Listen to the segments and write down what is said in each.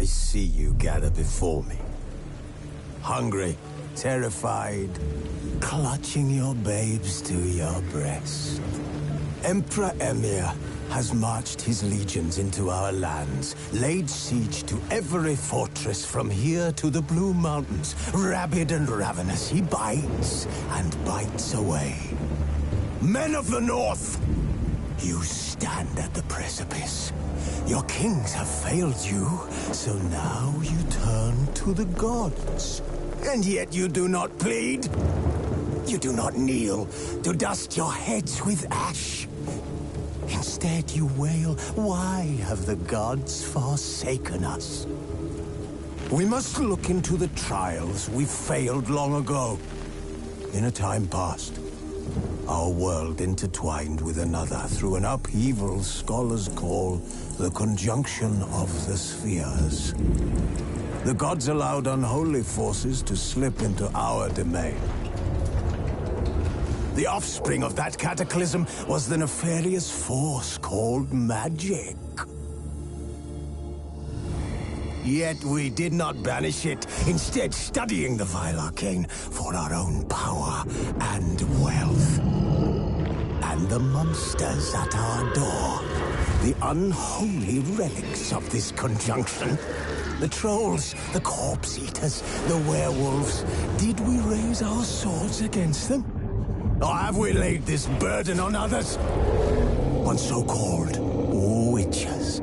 I see you gather before me. Hungry, terrified, clutching your babes to your breast. Emperor Emhyr has marched his legions into our lands, laid siege to every fortress from here to the Blue Mountains. Rabid and ravenous, he bites and bites away. Men of the North, you stand at the precipice. Your kings have failed you, so now you turn to the gods. And yet you do not plead. You do not kneel to dust your heads with ash. Instead you wail, why have the gods forsaken us? We must look into the trials we failed long ago. In a time past, our world intertwined with another through an upheaval scholars call the conjunction of the spheres. The gods allowed unholy forces to slip into our domain. The offspring of that cataclysm was the nefarious force called magic. Yet we did not banish it, instead studying the vile arcane for our own power and wealth. And the monsters at our door, the unholy relics of this conjunction. The trolls, the corpse eaters, the werewolves. Did we raise our swords against them? Or have we laid this burden on others? On so-called witches.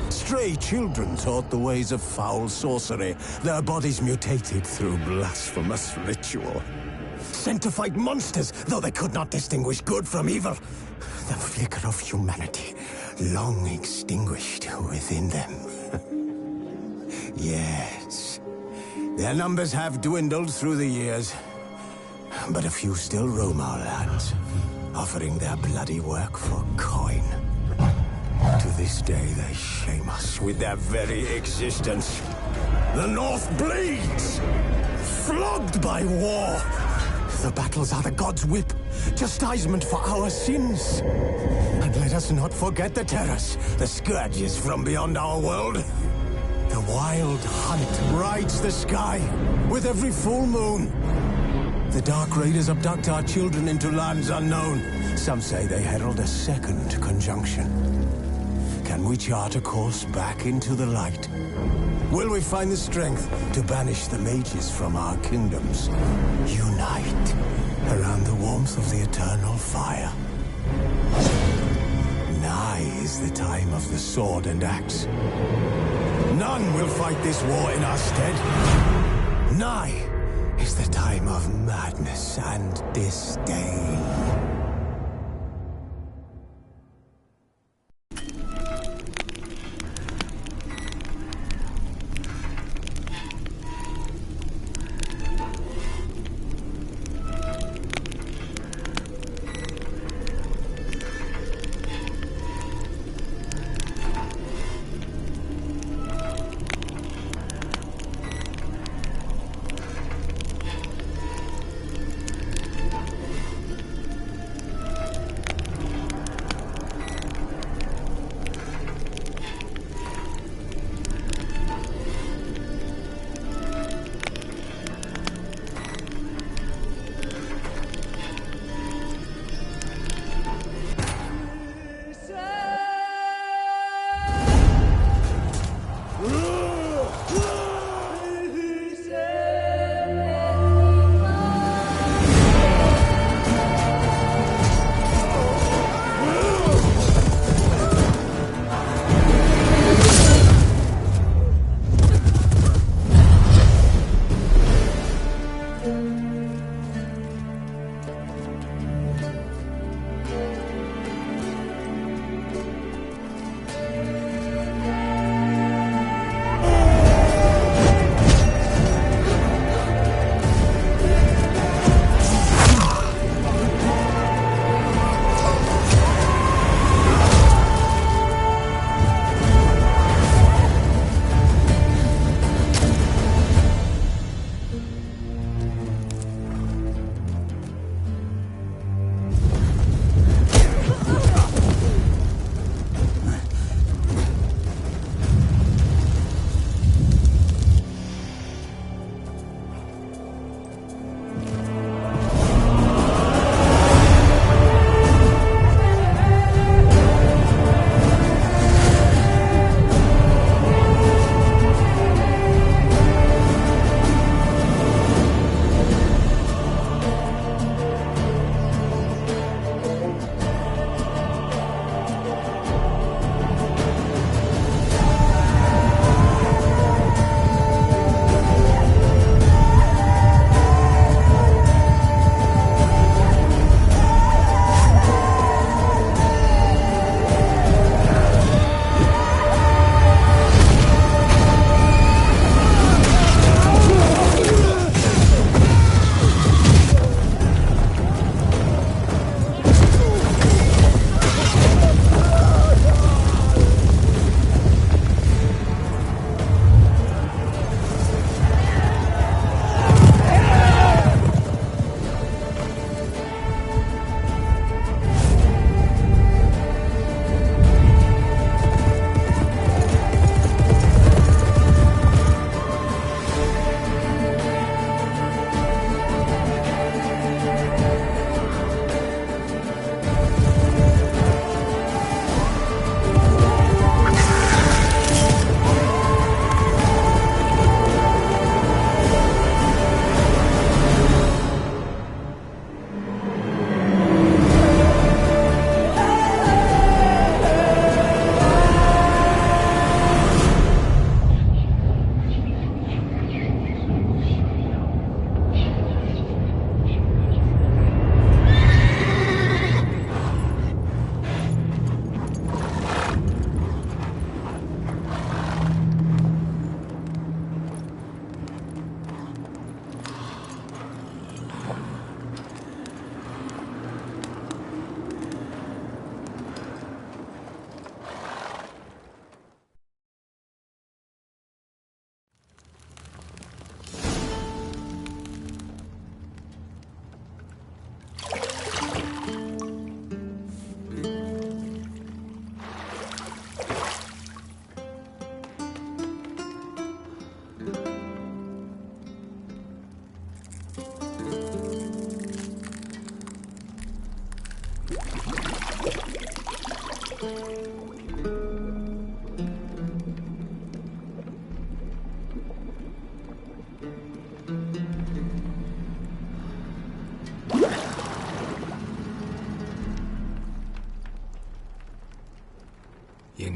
Stray children taught the ways of foul sorcery, their bodies mutated through blasphemous ritual. Sent to fight monsters, though they could not distinguish good from evil. The flicker of humanity, long extinguished within them. Yes, their numbers have dwindled through the years, but a few still roam our lands, offering their bloody work for coin. To this day, they shame us with their very existence. The North bleeds, flogged by war. The battles are the gods' whip, chastisement for our sins. And let us not forget the terrors, the scourges from beyond our world. The wild hunt rides the sky with every full moon. The Dark Raiders abduct our children into lands unknown. Some say they herald a second conjunction. Can we chart a course back into the light? Will we find the strength to banish the mages from our kingdoms? Unite around the warmth of the eternal fire. Nigh is the time of the sword and axe. None will fight this war in our stead. Nigh is the time of madness and disdain.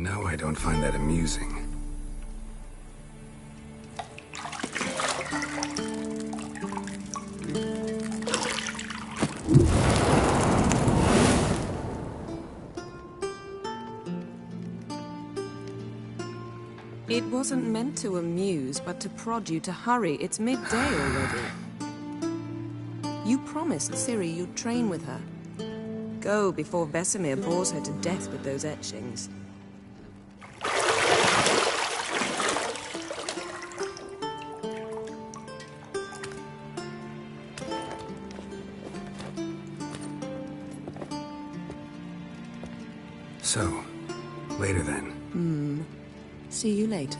No, I don't find that amusing. It wasn't meant to amuse, but to prod you to hurry. It's midday already. You promised Ciri you'd train with her. Go before Vesemir bores her to death with those etchings. So, later then. See you later.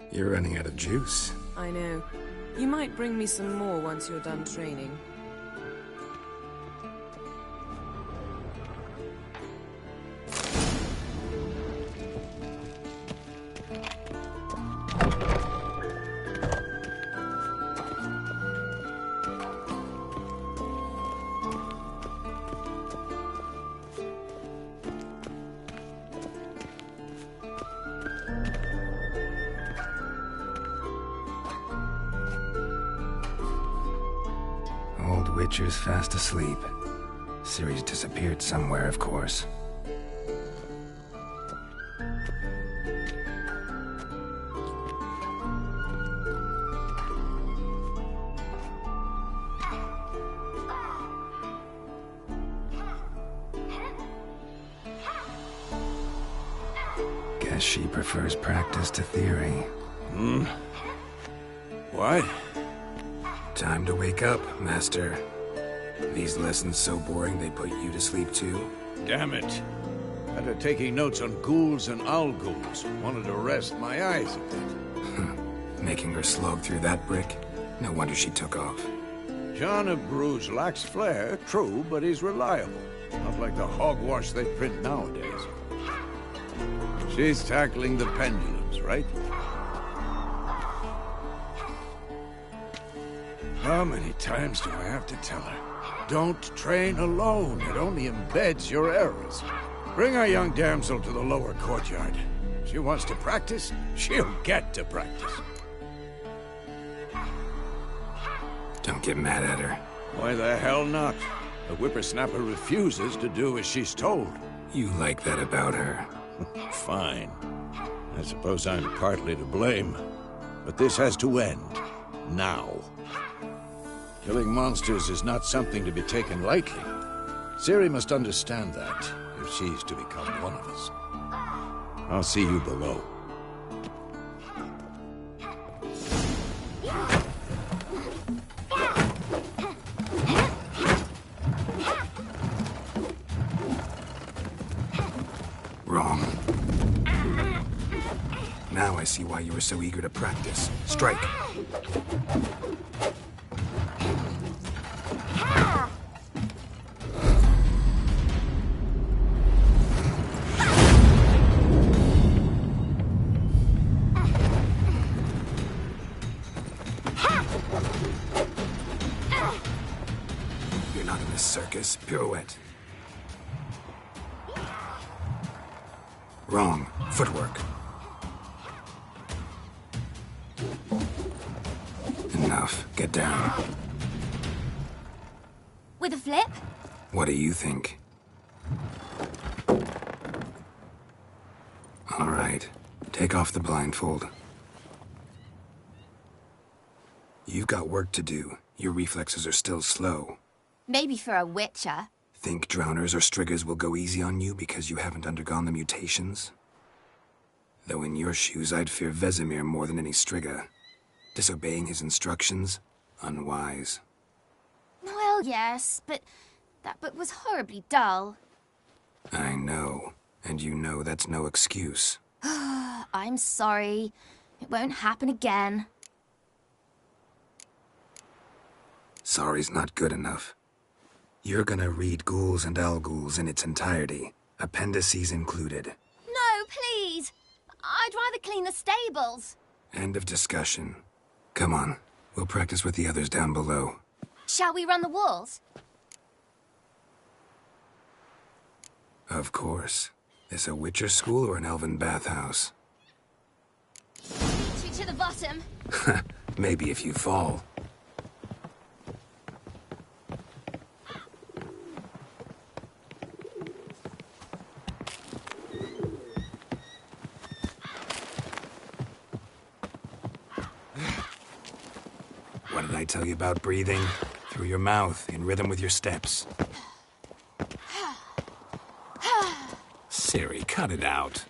You're running out of juice. I know. You might bring me some more once you're done training. Old Witcher's fast asleep. Ciri's disappeared somewhere, of course. Guess she prefers practice to theory. What? Time to wake up, Master. These lessons so boring they put you to sleep too? Damn it. After taking notes on ghouls and owl ghouls, wanted to rest my eyes a bit. Making her slog through that brick? No wonder she took off. John of Bruges lacks flair, true, but he's reliable. Not like the hogwash they print nowadays. She's tackling the pendulums, right? How many times do I have to tell her? Don't train alone. It only embeds your errors. Bring our young damsel to the lower courtyard. She wants to practice, she'll get to practice. Don't get mad at her. Why the hell not? The whippersnapper refuses to do as she's told. You like that about her. Fine. I suppose I'm partly to blame. But this has to end. Now. Killing monsters is not something to be taken lightly. Ciri must understand that, if she's to become one of us. I'll see you below. Wrong. Now I see why you were so eager to practice. Strike. You're not in this circus. Nice pirouette. Wrong. Footwork. Enough. Get down. With a flip? What do you think? All right. Take off the blindfold. You've got work to do. Your reflexes are still slow. Maybe for a witcher. Think drowners or striggers will go easy on you because you haven't undergone the mutations? Though in your shoes, I'd fear Vesemir more than any strigger. Disobeying his instructions? Unwise. Well, yes, but that book was horribly dull. I know. And you know that's no excuse. I'm sorry. It won't happen again. Sorry's not good enough. You're gonna read Ghouls and Al-Ghouls in its entirety, appendices included. No, please! I'd rather clean the stables. End of discussion. Come on, we'll practice with the others down below. Shall we run the walls? Of course. This a Witcher school or an elven bathhouse? Shoot to the bottom. Maybe if you fall. What did I tell you about breathing? Through your mouth, in rhythm with your steps. Ciri, cut it out.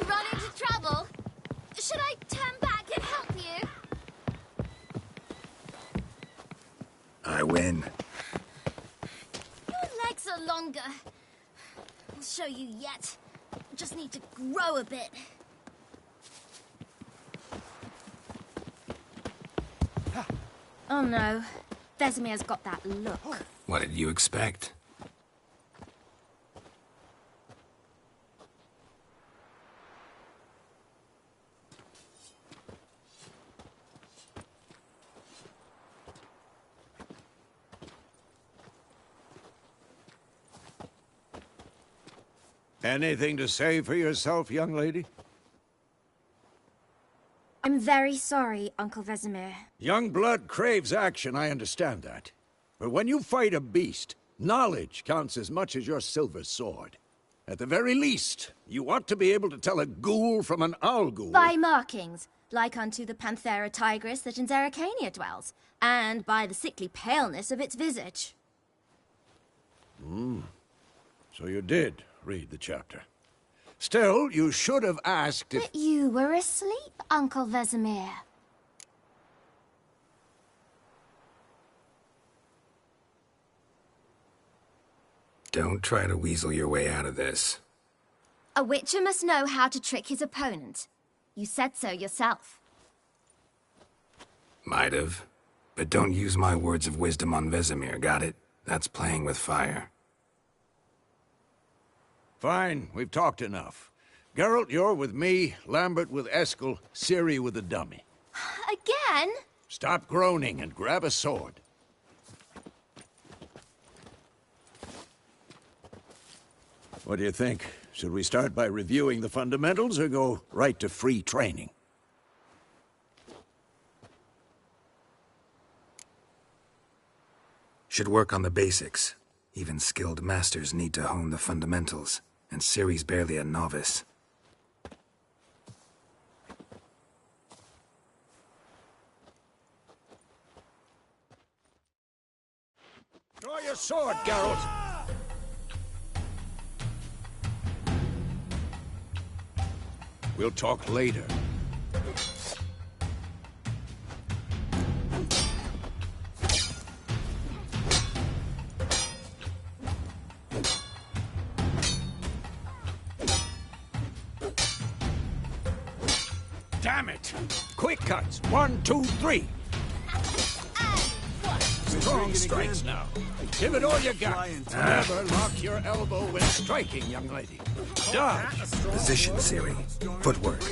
Run into trouble? Should I turn back and help you? I win. Your legs are longer. I'll show you yet. Just need to grow a bit. Oh no. Vesemir's got that look. What did you expect? Anything to say for yourself, young lady? I'm very sorry, Uncle Vesemir. Young blood craves action, I understand that. But when you fight a beast, knowledge counts as much as your silver sword. At the very least, you ought to be able to tell a ghoul from an Al-Ghul. By markings, like unto the Panthera tigris that in Zerrikania dwells, and by the sickly paleness of its visage. So you did read the chapter. Still, you should have asked if... But you were asleep, Uncle Vesemir. Don't try to weasel your way out of this. A witcher must know how to trick his opponent. You said so yourself. Might have. But don't use my words of wisdom on Vesemir, got it? That's playing with fire. Fine, we've talked enough. Geralt, you're with me, Lambert with Eskel, Ciri with the dummy. Again? Stop groaning and grab a sword. What do you think? Should we start by reviewing the fundamentals or go right to free training? Should work on the basics. Even skilled masters need to hone the fundamentals, and Ciri's barely a novice. Draw your sword, Geralt! We'll talk later. Damn Damn it! Quick cuts. 1, 2, 3. Strong strikes now. Give it all you got. Never lock your elbow when striking, young lady. Dodge. Position, Ciri. Footwork.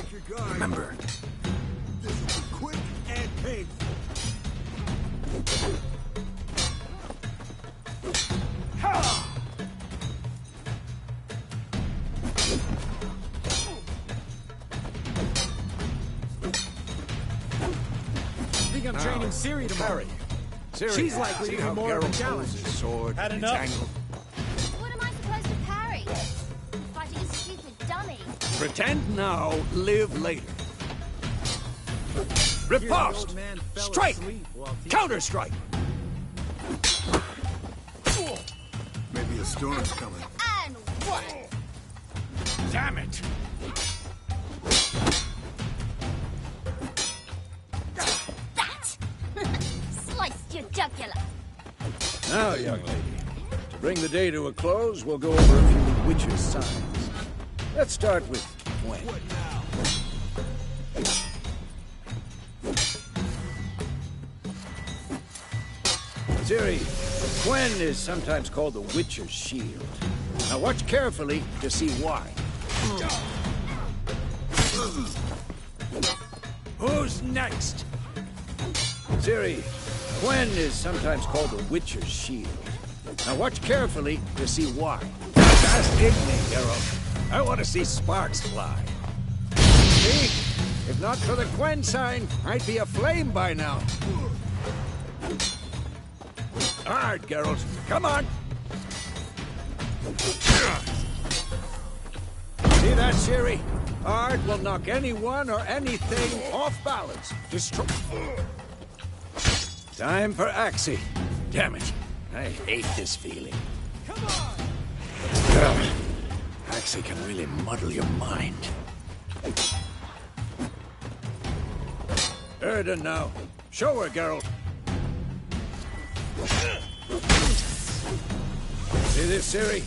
Remember. Quick and painful. I think I'm training Ciri tomorrow. Ciri, She's likely see to be how more of a Geralt challenge. holds his sword. Had It's enough? angled. What am I supposed to parry? I'm fighting a stupid dummy. Pretend now, live later. Riposte! Strike! Counter-strike! Maybe a storm's coming. And one. Damn it! That! Sliced your jugular. Now, young lady, to bring the day to a close, we'll go over a few Witcher's signs. Let's start with Gwen. Ciri, Gwen is sometimes called the Witcher's shield. Now watch carefully to see why. Who's next? Ciri, Gwen is sometimes called the Witcher's shield. Now watch carefully to see why. Just hit me, Geralt. I want to see sparks fly. See? If not for the Gwen sign, I'd be aflame by now. Hard, Geralt. Come on. See that, Ciri? Hard will knock anyone or anything off balance. Destroy. Time for Axii. Damn it. I hate this feeling. Come on! Axii can really muddle your mind. Erden now. Show her, Geralt. See this, Ciri?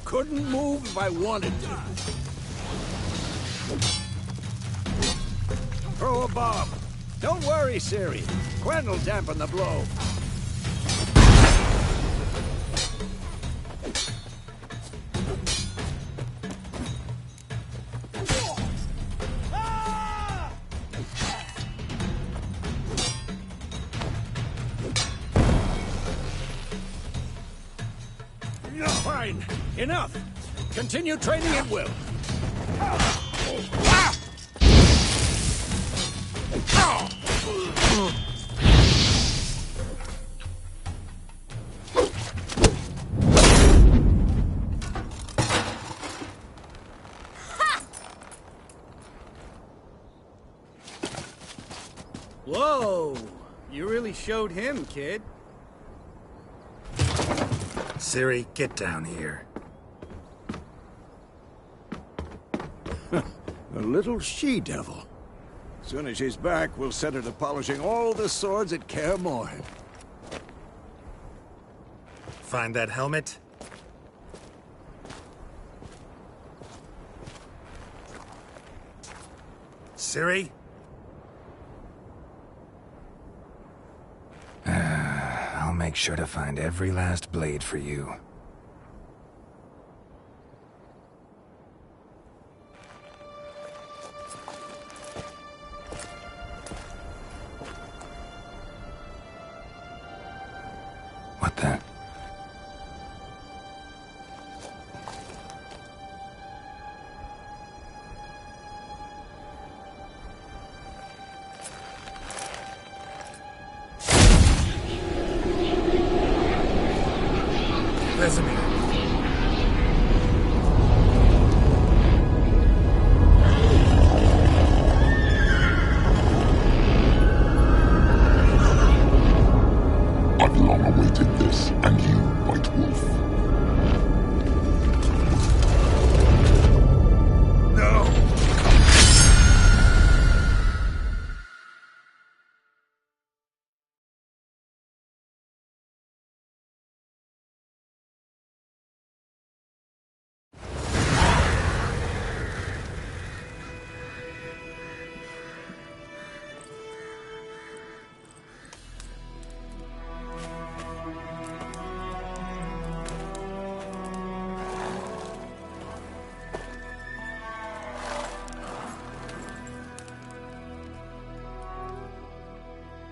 Couldn't move if I wanted to. Throw a bomb. Don't worry, Ciri. Gwen will dampen the blow. Fine. Enough. Continue training at will. Whoa! You really showed him, kid. Ciri, get down here. A little she-devil. Soon as she's back, we'll set her to polishing all the swords at Kaer Morhen. Find that helmet? Ciri? I'll make sure to find every last blade for you. What the? Vesemir. I've long awaited this, and you, White Wolf. No!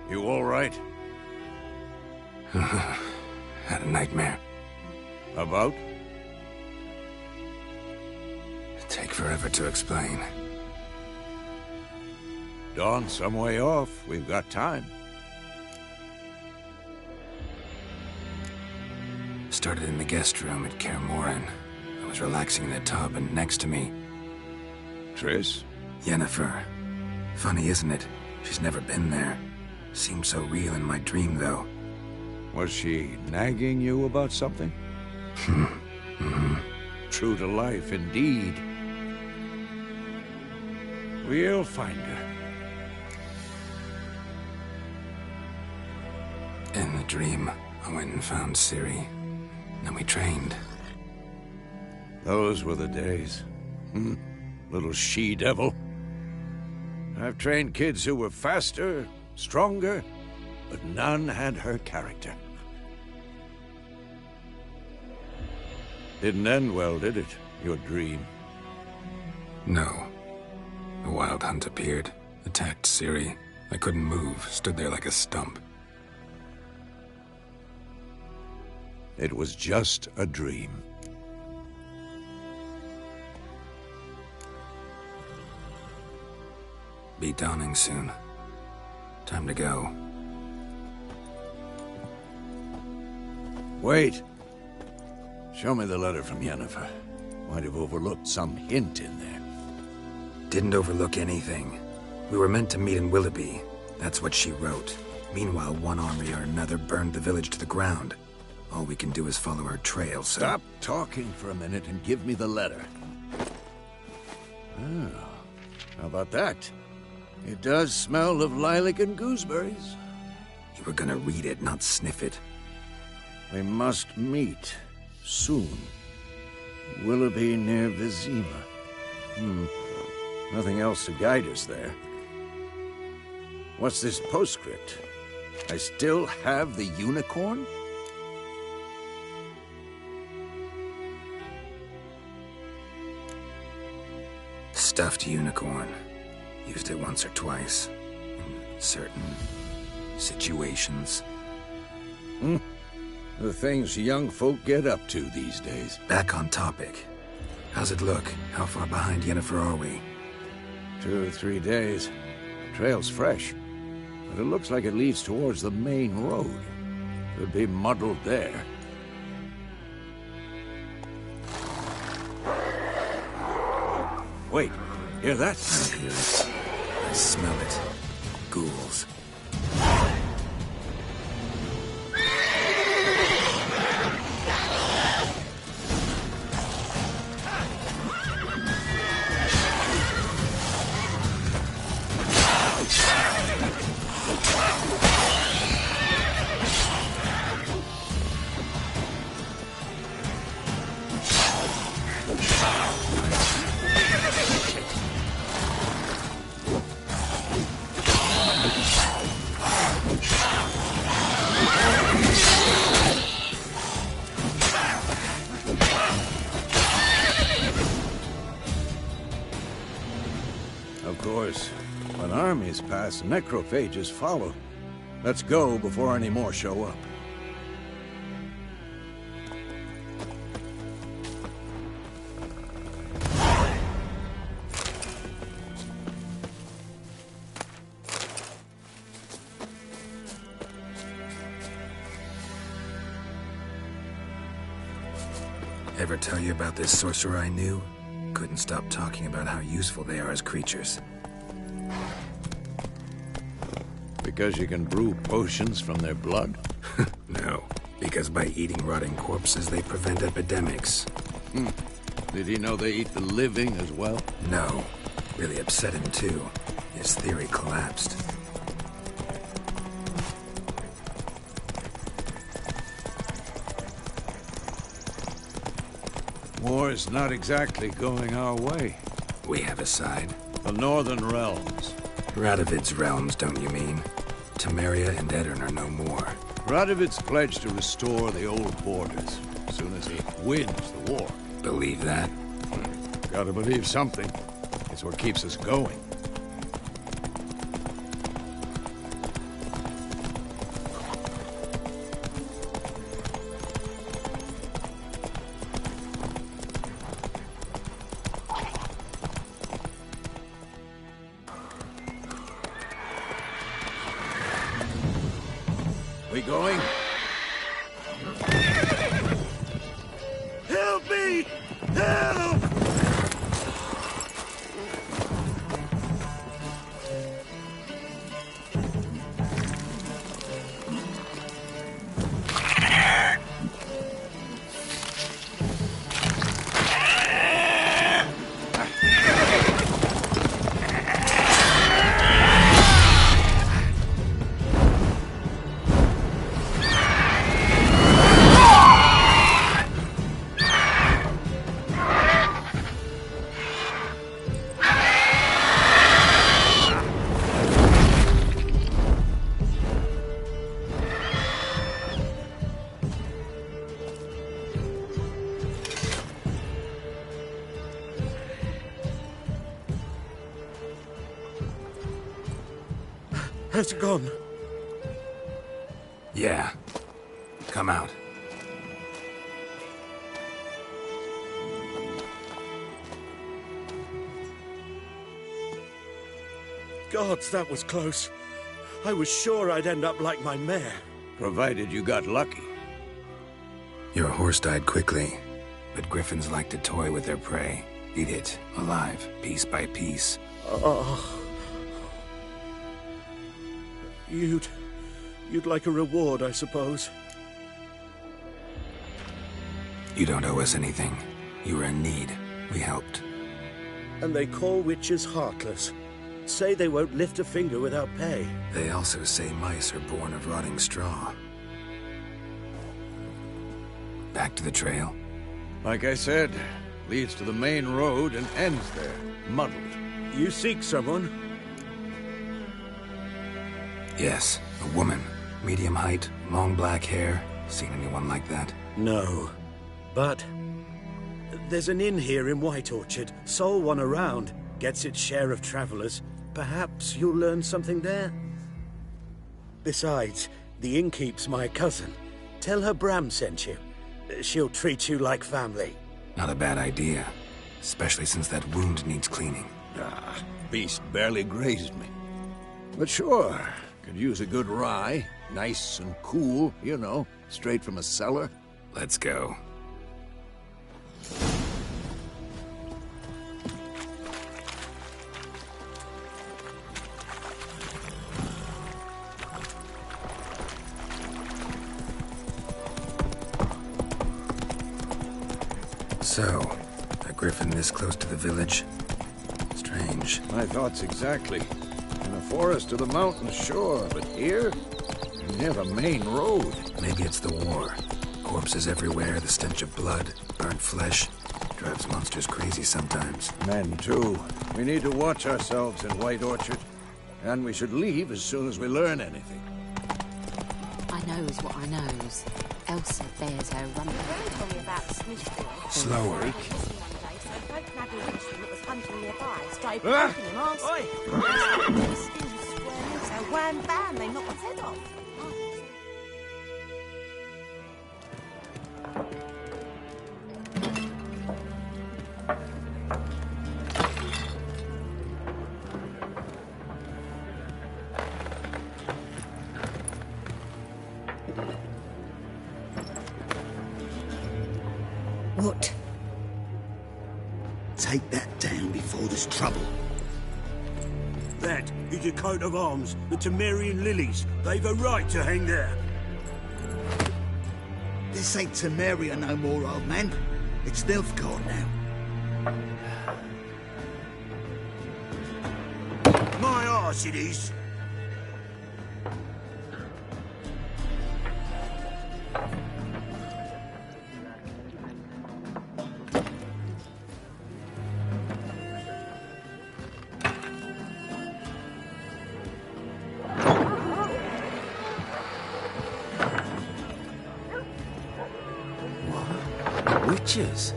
You all right? Had a nightmare. About? Take forever to explain. Dawn's some way off. We've got time. Started in the guest room at Kaer Morhen. I was relaxing in the tub, and next to me, Triss? Yennefer. Funny, isn't it? She's never been there. Seemed so real in my dream, though. Was she nagging you about something? True to life, indeed. We'll find her. In the dream, I went and found Ciri. Then we trained. Those were the days. Little she-devil. I've trained kids who were faster, stronger, but none had her character. Didn't end well, did it? Your dream? No. A wild hunt appeared, attacked Ciri. I couldn't move, stood there like a stump. It was just a dream. Be dawning soon. Time to go. Wait. Show me the letter from Yennefer. Might have overlooked some hint in there. Didn't overlook anything. We were meant to meet in Willoughby. That's what she wrote. Meanwhile, one army or another burned the village to the ground. All we can do is follow her trail, so... Stop talking for a minute and give me the letter. Oh, how about that? It does smell of lilac and gooseberries. You were gonna read it, not sniff it. We must meet. Soon. Willoughby near Vizima. Nothing else to guide us there. What's this postscript? I still have the unicorn? Stuffed unicorn. Used it once or twice. In certain situations. The things young folk get up to these days. Back on topic. How's it look? How far behind Yennefer are we? 2 or 3 days. Trail's fresh, but it looks like it leads towards the main road. Could be muddled there. Wait, hear that? I hear it. I smell it. Ghouls. Of course, when armies pass, necrophages follow. Let's go before any more show up. Ever tell you about this sorcerer I knew? Couldn't stop talking about how useful they are as creatures. Because you can brew potions from their blood? No, because by eating rotting corpses, they prevent epidemics. Did he know they eat the living as well? No, really upset him too. His theory collapsed. War's not exactly going our way. We have a side. The Northern Realms. Radovid's realms, don't you mean? Temeria and Edirn are no more. Radovid's pledged to restore the old borders as soon as he wins the war. Believe that? Gotta believe something. It's what keeps us going. we going? Help me! Help! Has it gone? Yeah. Come out. Gods, that was close. I was sure I'd end up like my mare. Provided you got lucky. Your horse died quickly, but griffins like to toy with their prey. Eat it, alive, piece by piece. Oh. You'd like a reward, I suppose. You don't owe us anything. You were in need. We helped. And they call witches heartless. Say they won't lift a finger without pay. They also say mice are born of rotting straw. Back to the trail? Like I said, leads to the main road and ends there, muddled. You seek someone? Yes, a woman. Medium height, long black hair. Seen anyone like that? No. But there's an inn here in White Orchard. Sole one around. Gets its share of travelers. Perhaps you'll learn something there? Besides, the innkeep's my cousin. Tell her Bram sent you. She'll treat you like family. Not a bad idea. Especially since that wound needs cleaning. Beast barely grazed me. But sure, could use a good rye. Nice and cool, you know, straight from a cellar. Let's go. So, a griffin this close to the village? Strange. My thoughts exactly. In a forest to the mountains, sure, but here? Near the main road. Maybe it's the war. Corpses everywhere, the stench of blood, burnt flesh. Drives monsters crazy sometimes. Men, too. We need to watch ourselves in White Orchard. And we should leave as soon as we learn anything. I knows what I knows. Elsa bears her rumble. Told me about Smithfield. Slower. So wham bam, they knocked his head off. What? Take that down before there's trouble. That is a coat of arms, the Temerian lilies. They've a right to hang there. This ain't Temeria no more, old man. It's Nilfgaard now. My arse it is. Witches?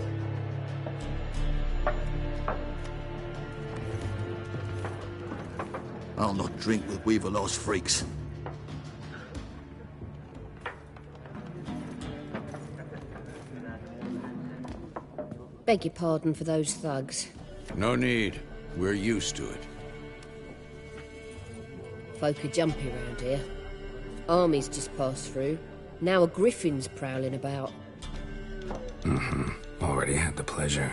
I'll not drink with Weaverlost freaks. Beg your pardon for those thugs. No need. We're used to it. Folk are jumpy around here. Armies just passed through. Now a griffin's prowling about. Already had the pleasure.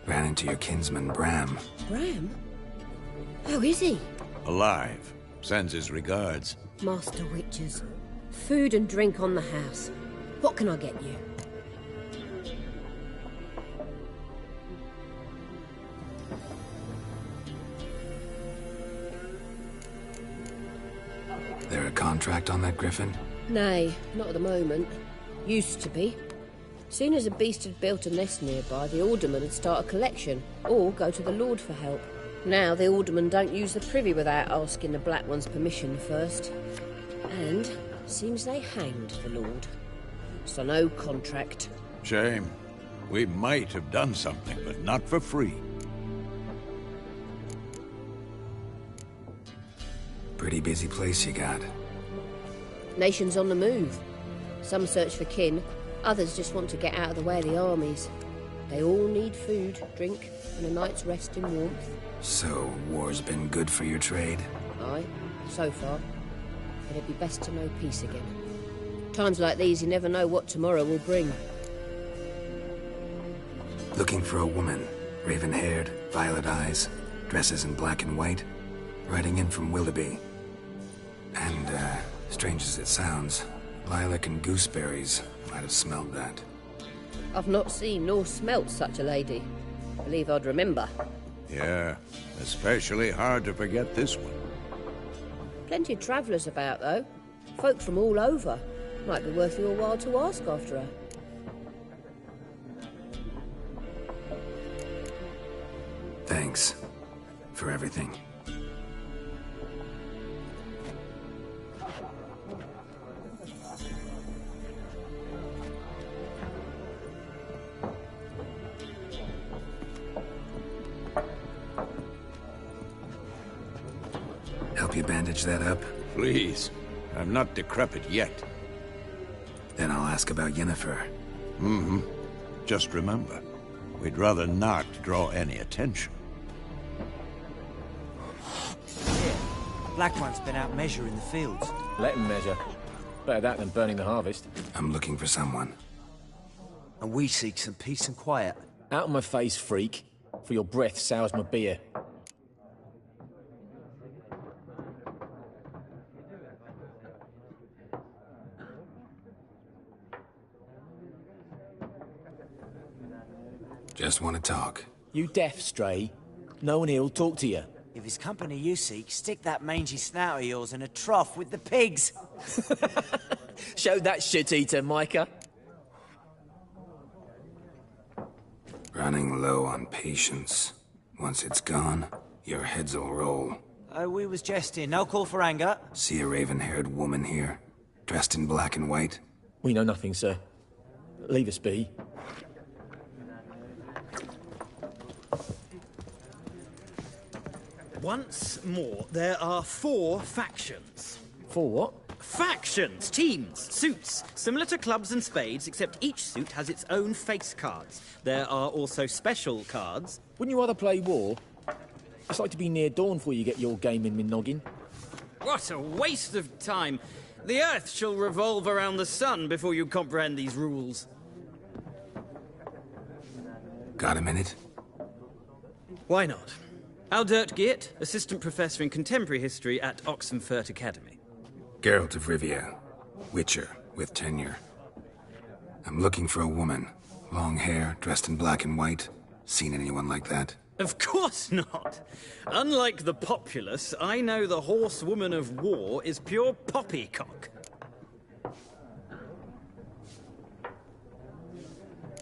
Ran into your kinsman, Bram. Bram? How is he? Alive. Sends his regards. Master Witchers. Food and drink on the house. What can I get you? There a contract on that griffin? Nay, not at the moment. Used to be. Soon as a beast had built a nest nearby, the alderman would start a collection, or go to the Lord for help. Now the aldermen don't use the privy without asking the Black One's permission first. And seems they hanged the Lord. So no contract. Shame. We might have done something, but not for free. Pretty busy place you got. Nations on the move. Some search for kin, others just want to get out of the way of the armies. They all need food, drink, and a night's rest in warmth. So, war's been good for your trade? Aye, so far. But it'd be best to know peace again. Times like these, you never know what tomorrow will bring. Looking for a woman. Raven-haired, violet eyes, dresses in black and white. Riding in from Willoughby. And, strange as it sounds, lilac and gooseberries might have smelled that. I've not seen nor smelt such a lady. Believe I'd remember. Yeah, especially hard to forget this one. Plenty of travellers about, though. Folk from all over. Might be worth your while to ask after her. Thanks for everything. Help you bandage that up? Please. I'm not decrepit yet. Then I'll ask about Yennefer. Just remember, we'd rather not draw any attention. Here, Black One's been out measuring the fields. Let him measure. Better that than burning the harvest. I'm looking for someone. And we seek some peace and quiet. Out of my face, freak. For your breath sours my beer. Just want to talk. You deaf, Stray? No one here'll talk to you. If it's company you seek, stick that mangy snout of yours in a trough with the pigs. Show that shit-eater, Micah. Running low on patience. Once it's gone, your heads'll roll. Oh, we was jesting. No call for anger. See a raven-haired woman here, dressed in black and white? We know nothing, sir. Leave us be. Once more, there are 4 factions. 4 what? Factions, teams, suits, similar to clubs and spades, except each suit has its own face cards. There are also special cards. Wouldn't you rather play war? It's like to be near dawn before you get your game in my noggin. What a waste of time! The Earth shall revolve around the sun before you comprehend these rules. Got a minute? Why not? Aldert Geert, Assistant Professor in Contemporary History at Oxenfurt Academy. Geralt of Rivia, Witcher, with tenure. I'm looking for a woman. Long hair, dressed in black and white. Seen anyone like that? Of course not! Unlike the populace, I know the horsewoman of war is pure poppycock.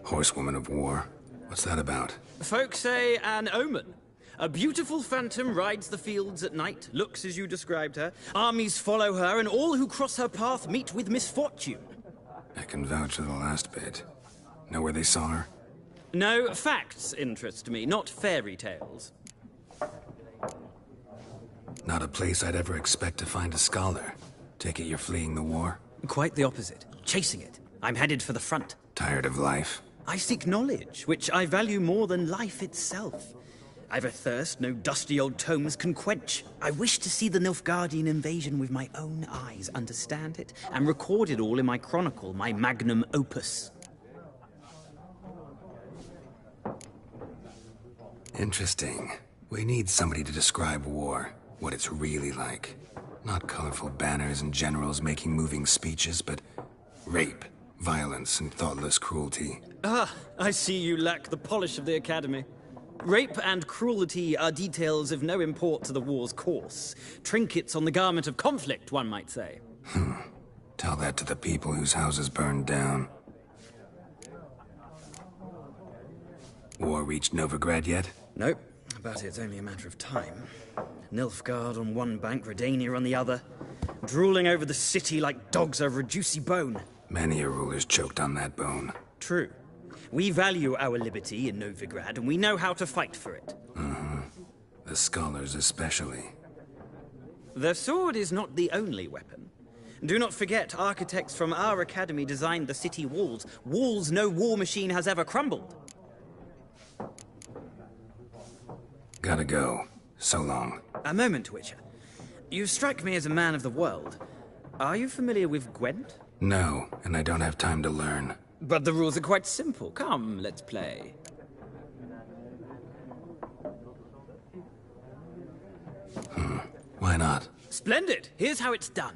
Horsewoman of war? What's that about? Folk say an omen. A beautiful phantom rides the fields at night, looks as you described her. Armies follow her, and all who cross her path meet with misfortune. I can vouch for the last bit. Know where they saw her? No, facts interest me, not fairy tales. Not a place I'd ever expect to find a scholar. Take it you're fleeing the war? Quite the opposite. Chasing it. I'm headed for the front. Tired of life? I seek knowledge, which I value more than life itself. I've a thirst no dusty old tomes can quench. I wish to see the Nilfgaardian invasion with my own eyes, understand it, and record it all in my chronicle, my magnum opus. Interesting. We need somebody to describe war, what it's really like. Not colorful banners and generals making moving speeches, but rape, violence, and thoughtless cruelty. Ah, I see you lack the polish of the Academy. Rape and cruelty are details of no import to the war's course. Trinkets on the garment of conflict, one might say. Tell that to the people whose houses burned down. War reached Novigrad yet? Nope, but it's only a matter of time. Nilfgaard on one bank, Redania on the other, drooling over the city like dogs over a juicy bone. Many a ruler's choked on that bone. True. We value our liberty in Novigrad, and we know how to fight for it. The scholars especially. The sword is not the only weapon. Do not forget, architects from our academy designed the city walls. Walls no war machine has ever crumbled. Gotta go. So long. A moment, Witcher. You strike me as a man of the world. Are you familiar with Gwent? No, and I don't have time to learn. But the rules are quite simple. Come, let's play. Why not? Splendid! Here's how it's done.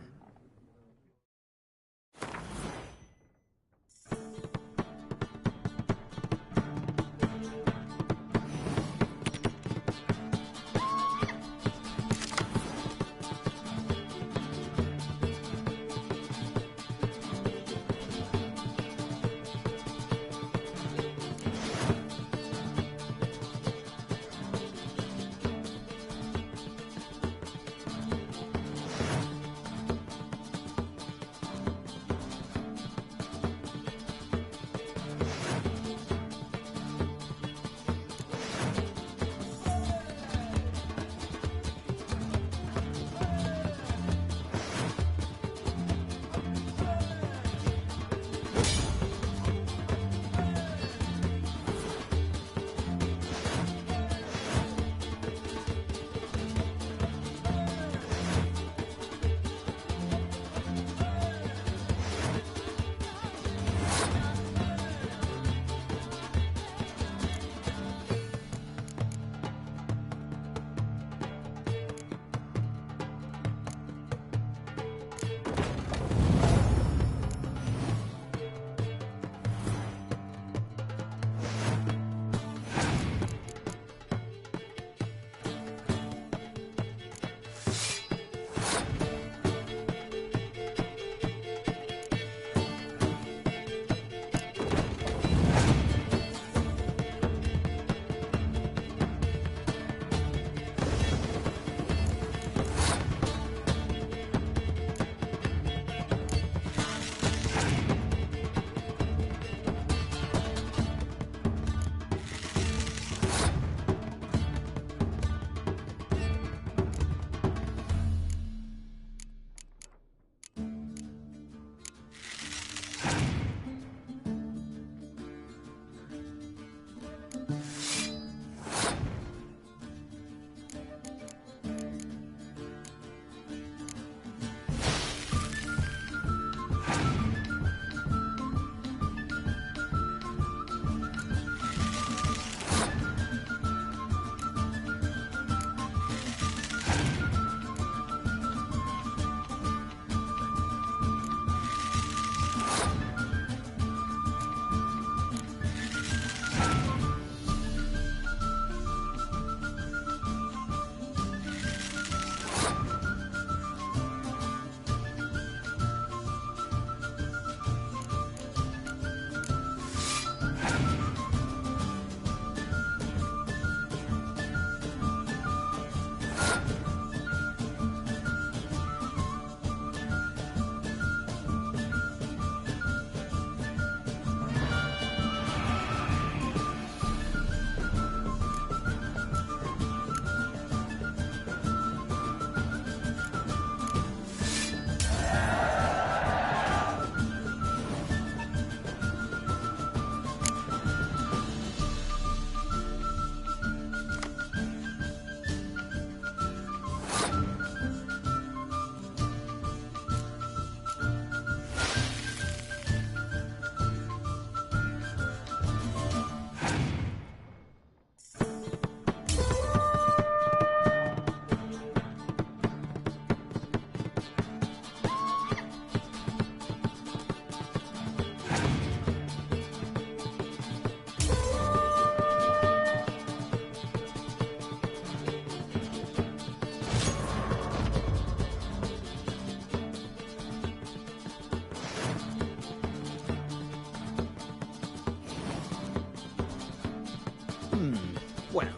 Well,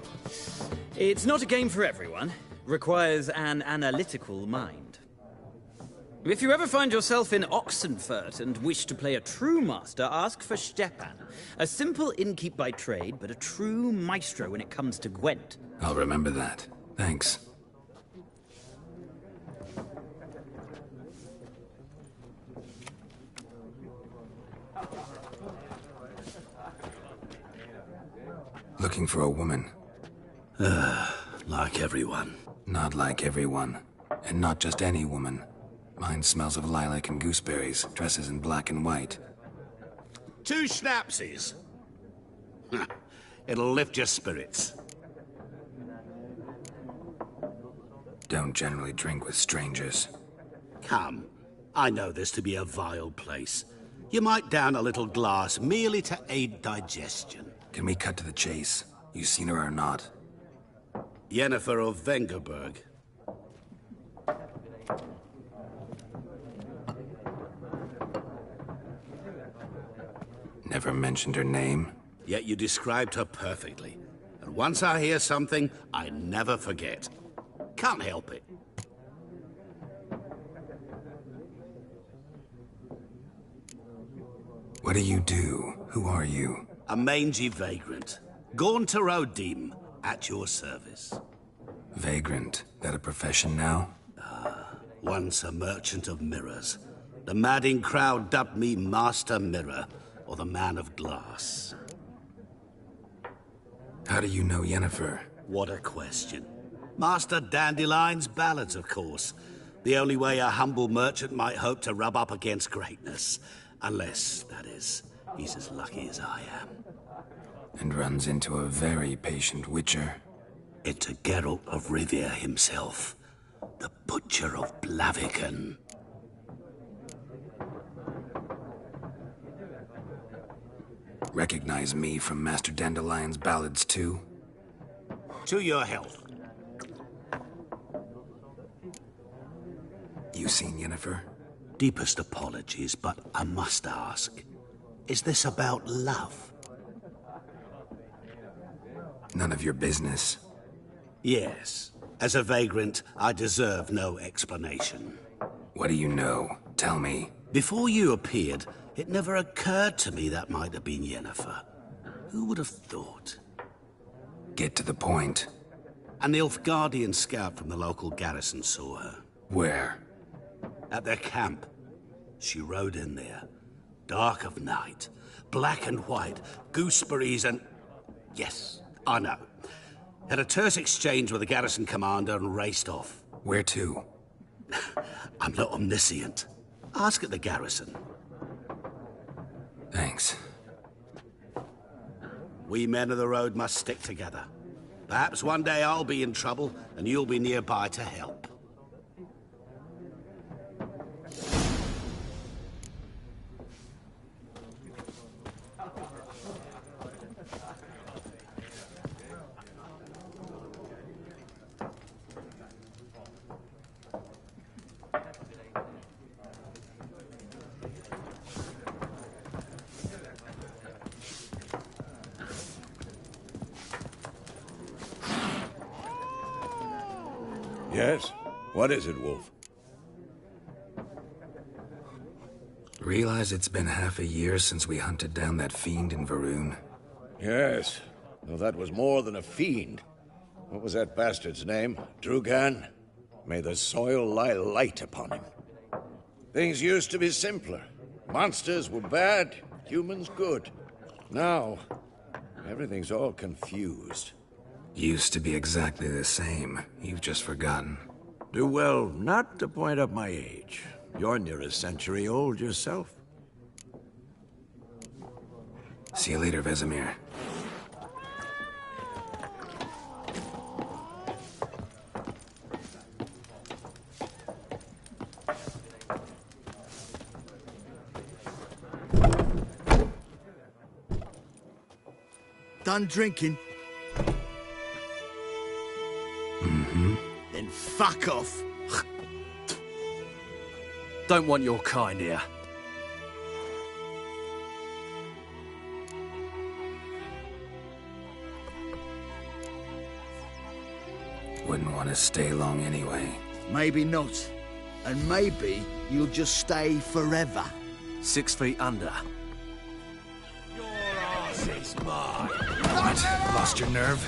it's not a game for everyone. Requires an analytical mind. If you ever find yourself in Oxenfurt and wish to play a true master, ask for Stepan. A simple innkeep by trade, but a true maestro when it comes to Gwent. I'll remember that. Thanks. Looking for a woman. Like everyone. Not like everyone. And not just any woman. Mine smells of lilac and gooseberries, dresses in black and white. 2 schnapsies. It'll lift your spirits. Don't generally drink with strangers. Come. I know this to be a vile place. You might down a little glass merely to aid digestion. Can we cut to the chase? You seen her or not? Yennefer of Vengerberg. Never mentioned her name. Yet you described her perfectly. And once I hear something, I never forget. Can't help it. What do you do? Who are you? A mangy vagrant. Gaunter O'Dim, at your service. Vagrant. That a profession now? Once a merchant of mirrors. The madding crowd dubbed me Master Mirror, or the Man of Glass. How do you know Yennefer? What a question. Master Dandelion's ballads, of course. The only way a humble merchant might hope to rub up against greatness. Unless, that is, he's as lucky as I am. And runs into a very patient witcher. Into Geralt of Rivia himself. The Butcher of Blaviken. Recognize me from Master Dandelion's ballads, too? To your health. You seen Yennefer? Deepest apologies, but I must ask. Is this about love? None of your business. Yes. As a vagrant, I deserve no explanation. What do you know? Tell me. Before you appeared, it never occurred to me that might have been Yennefer. Who would have thought? Get to the point. An Nilfgaardian scout from the local garrison saw her. Where? At their camp. She rode in there. Dark of night. Black and white. Gooseberries and... Yes, I know. Had a terse exchange with the garrison commander and raced off. Where to? I'm not omniscient. Ask at the garrison. Thanks. We men of the road must stick together. Perhaps one day I'll be in trouble, and you'll be nearby to help. Yes? What is it, Wolf? Realize it's been half a year since we hunted down that fiend in Varun? Yes. Well, that was more than a fiend. What was that bastard's name? Drugan? May the soil lie light upon him. Things used to be simpler. Monsters were bad, humans good. Now, everything's all confused. Used to be exactly the same. You've just forgotten. Do well not to point up my age. You're near a century old yourself. See you later, Vesemir. Done drinking? Mm-hmm. Then fuck off. Don't want your kind here. Wouldn't want to stay long anyway. Maybe not. And maybe you'll just stay forever. 6 feet under. Your arse is mine. What? Lost your nerve?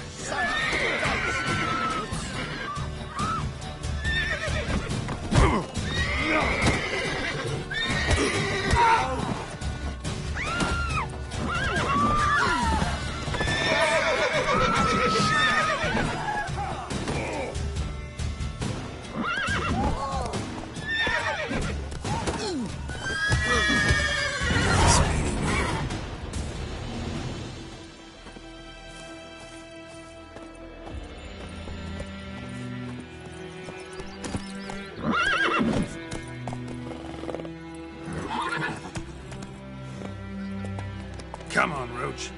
Come on, Roach.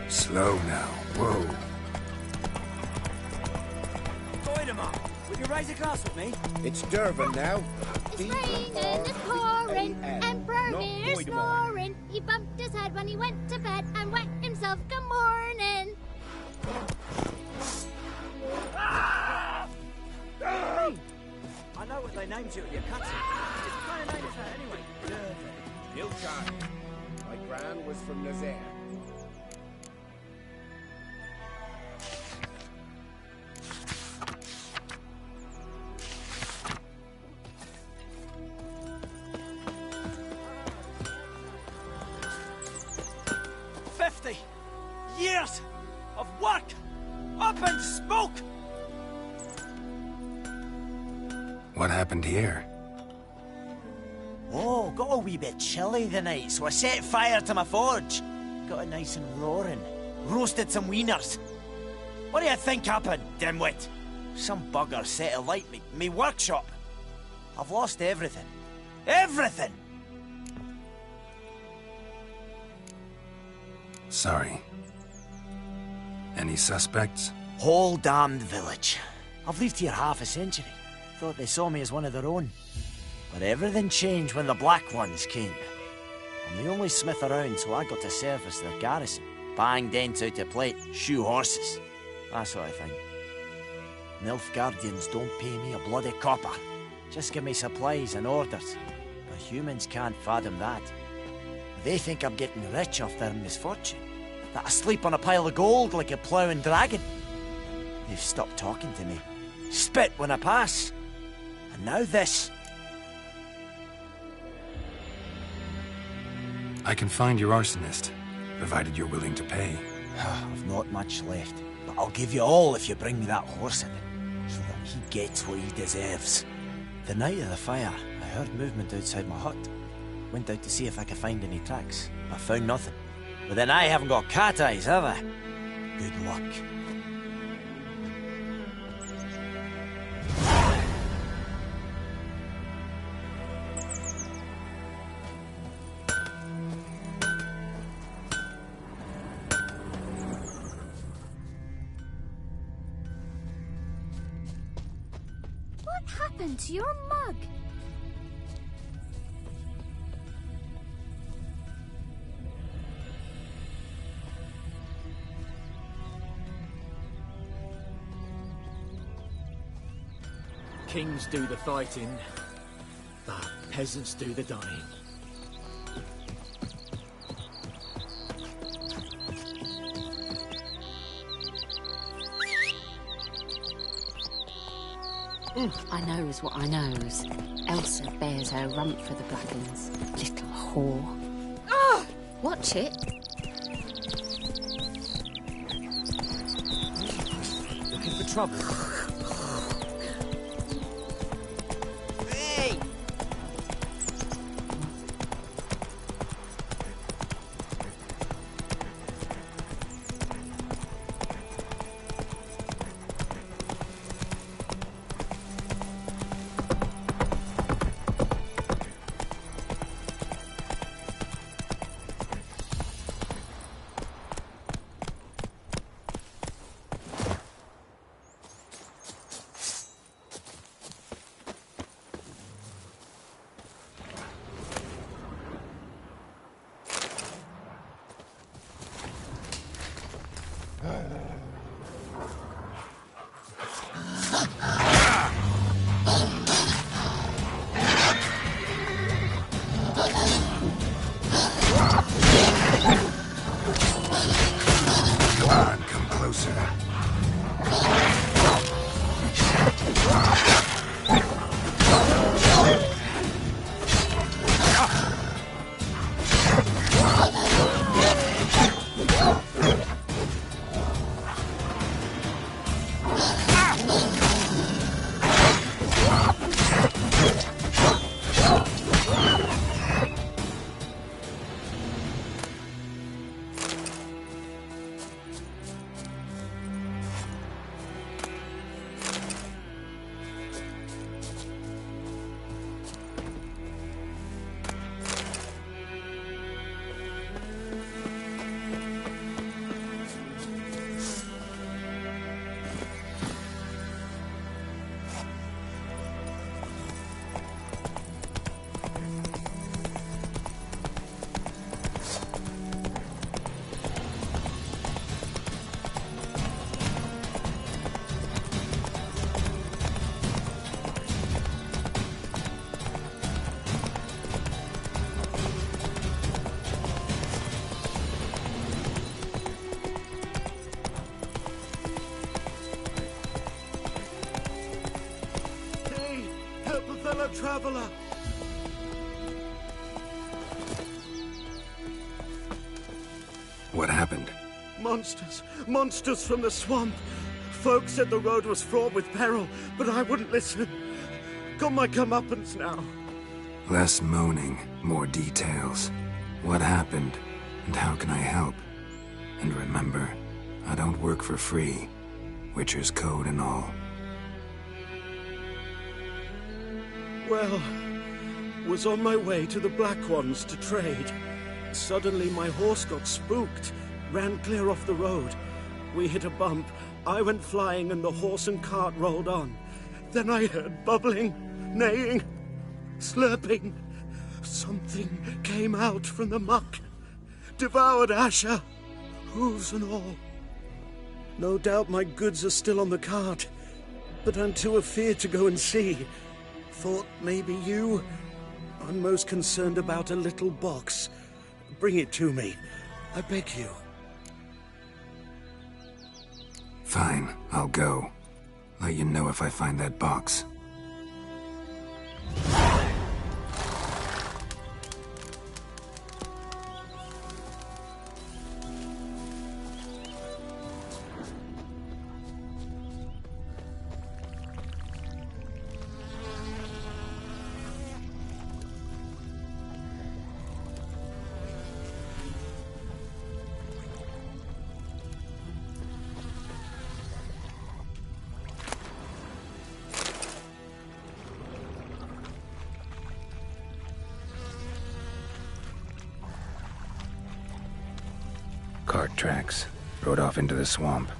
Slow now. Whoa. Goidemar, will you raise a glass with me? It's Durban now. It's raining, it's pouring, Emperor Mir's snoring. He bumped his head when he went to bed and wet himself. Good morning. Hey, I know what they named you at your cutscene. What kind of name is that anyway? Durban. Nilchar. My gran was from Nazaire. Years of work up in smoke. What happened here? Oh, got a wee bit chilly the night, so I set fire to my forge. Got it nice and roaring. Roasted some wieners. What do you think happened, dimwit? Some bugger set alight me workshop. I've lost everything. Everything! Sorry. Any suspects? Whole damned village. I've lived here half a century. Thought they saw me as one of their own. But everything changed when the Black Ones came. I'm the only smith around, so I got to service their garrison. Bang dents out of plate, shoe horses. That sort of thing. Nilfgaardians don't pay me a bloody copper. Just give me supplies and orders. But humans can't fathom that. They think I'm getting rich off their misfortune. That I sleep on a pile of gold like a ploughing dragon. They've stopped talking to me. Spit when I pass. And now this. I can find your arsonist, provided you're willing to pay. I've not much left, but I'll give you all if you bring me that horse in it, so that he gets what he deserves. The night of the fire, I heard movement outside my hut. Went out to see if I could find any tracks, but found nothing. But then I haven't got cat eyes, have I? Good luck. What happened to your mug? Kings do the fighting, but peasants do the dying. I knows what I knows. Elsa bears her rump for the Blackens. Little whore. Oh! Watch it. Looking for trouble? Hey! traveler! What happened? Monsters! Monsters from the swamp! Folk said the road was fraught with peril, but I wouldn't listen. Got my comeuppance now. Less moaning, more details. What happened, and how can I help? And remember, I don't work for free. Witcher's code and all. Well, was on my way to the Black Ones to trade. Suddenly my horse got spooked, ran clear off the road. We hit a bump, I went flying and the horse and cart rolled on. Then I heard bubbling, neighing, slurping. Something came out from the muck, devoured Asher, hooves and all. No doubt my goods are still on the cart, but I'm too afeard to go and see. Thought maybe you... I'm most concerned about a little box. Bring it to me. I beg you. Fine, I'll go. Let you know if I find that box. Cart tracks. Rode off into the swamp.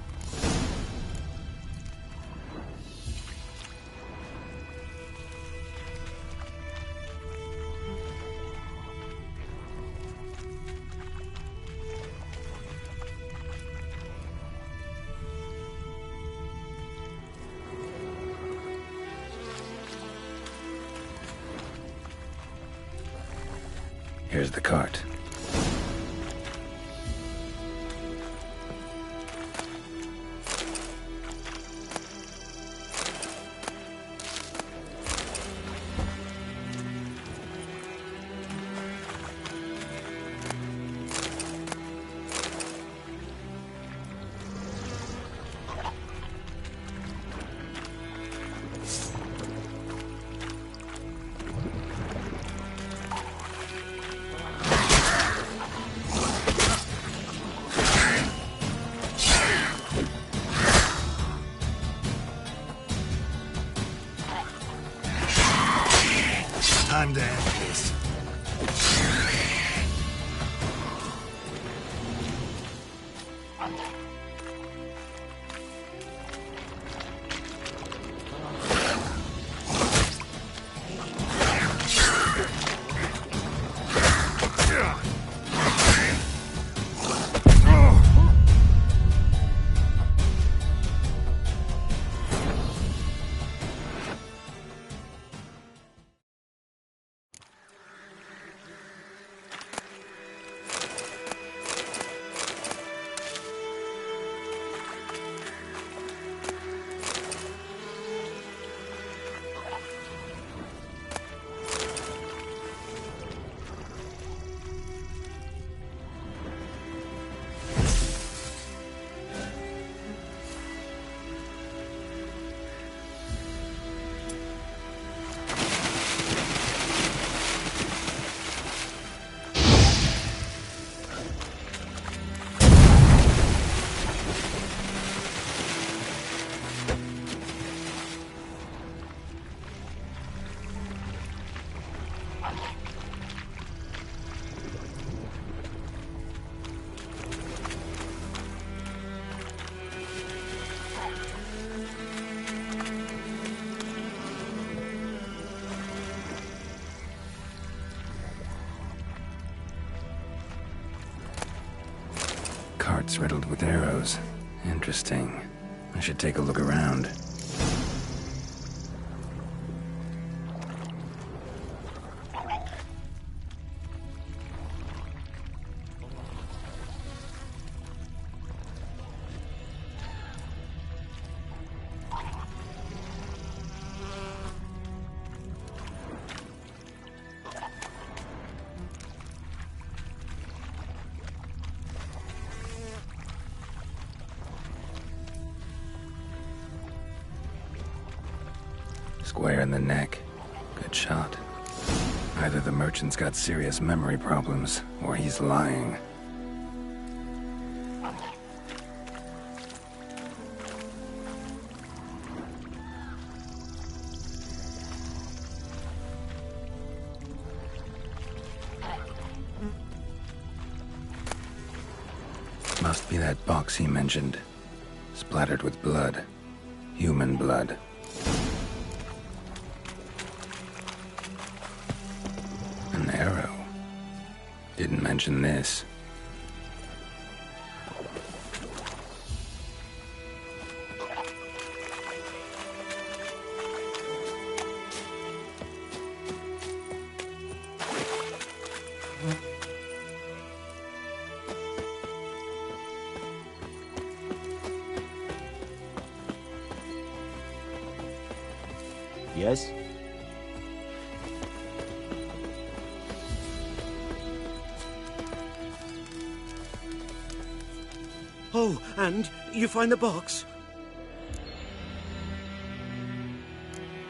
Here's the cart. Time to end this. Carts riddled with arrows. Interesting. I should take a look around. Square in the neck. Good shot. Either the merchant's got serious memory problems, or he's lying. Must be that box he mentioned. Splattered with blood. Human blood. An arrow. Didn't mention this. Yes? Oh, and you find the box?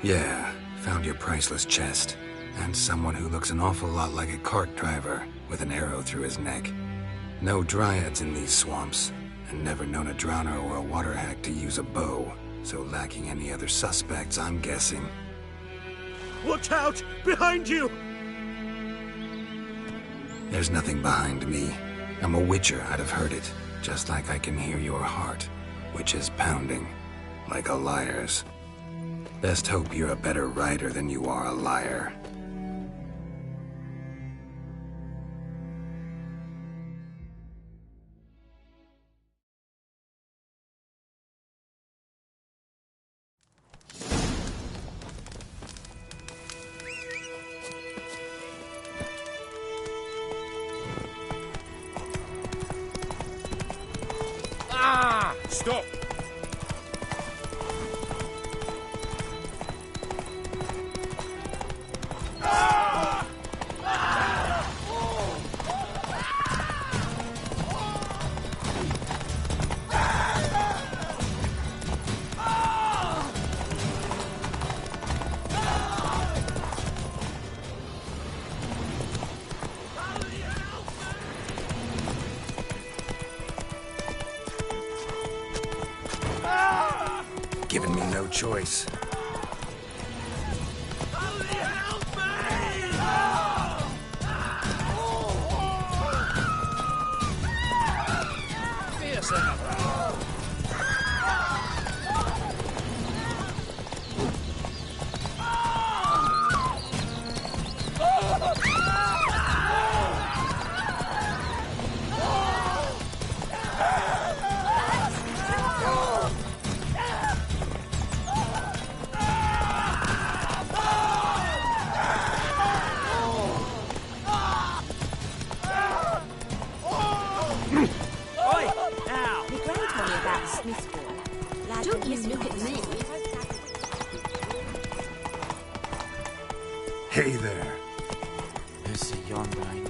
Yeah, found your priceless chest. And someone who looks an awful lot like a cart driver, with an arrow through his neck. No dryads in these swamps, and never known a drowner or a water hack to use a bow. So lacking any other suspects, I'm guessing. Watch out! Behind you! There's nothing behind me. I'm a witcher, I'd have heard it. Just like I can hear your heart, which is pounding. Like a liar's. Best hope you're a better rider than you are a liar. Stop! Giving me no choice. Don't you look at me. Hey there. There's a young line.